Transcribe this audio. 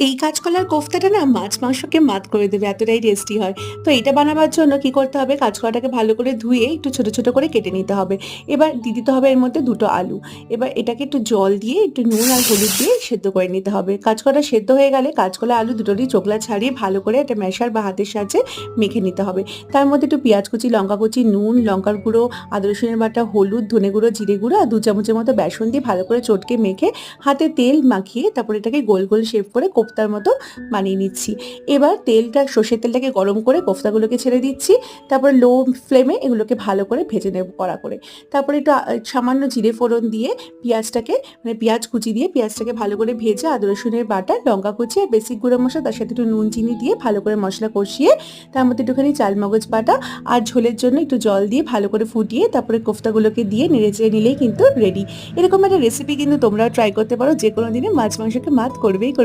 এই কাঁচকলার কোফতাটা না মাছ মাংসকে মাত করে দেবে, এতটাই টেস্টি হয়। তো এটা বানাবার জন্য কি করতে হবে, কাঁচকলাটাকে ভালো করে ধুয়ে একটু ছোট, ছোট করে কেটে নিতে হবে। এবার দিয়ে দিতে হবে এর মধ্যে ২ টো আলু। এবার এটাকে একটু জল দিয়ে, একটু নুন আর হলুদ দিয়ে সেদ্ধ করে নিতে হবে। কাঁচকলা সেদ্ধ হয়ে গেলে কাঁচকলা, আলু দুটোরই চোকলা ছাড়িয়ে ভালো করে একটা ম্যাশার বা হাতের সাহায্যে মেখে নিতে হবে। তার মধ্যে একটু পেঁয়াজ কুচি, লঙ্কা কুচি, নুন, লঙ্কার গুঁড়ো, আদা রসুনের বাটা, হলুদ, ধনে গুঁড়ো, জিরে গুঁড়ো আর ২ চামচের মতো বেসন দিয়ে ভালো করে চটকে মেখে হাতে তেল মাখিয়ে তারপর এটাকে গোল, গোল শেপ করে কোফতার মতো বানিয়ে নিচ্ছি। এবার সর্ষের তেলটাকে গরম করে কোফতাগুলোকে ছেড়ে দিচ্ছি। তারপরে লো ফ্লেমে এগুলোকে ভালো করে ভেজে নেব কড়া করে। তারপরে একটু সামান্য জিরে ফোড়ন দিয়ে পেঁয়াজটাকে মানে পেঁয়াজ কুচি দিয়ে পেঁয়াজটাকে ভালো করে ভেজে আদা রসুনের বাটা, লঙ্কা কুচি আর বেসিক গুঁড়ো মশলা, তার সাথে একটু নুন চিনি দিয়ে ভালো করে মশলা কষিয়ে তার মধ্যে একটুখানি চালমগজ বাটা আর ঝোলের জন্য একটু জল দিয়ে ভালো করে ফুটিয়ে তারপরে কোফতাগুলোকে দিয়ে নেড়েচেড়ে নিলেই কিন্তু রেডি। এরকম একটা রেসিপি কিন্তু তোমরাও ট্রাই করতে পারো। যেকোনো দিনে মাছ মাংসকে মাত করবেই করবে।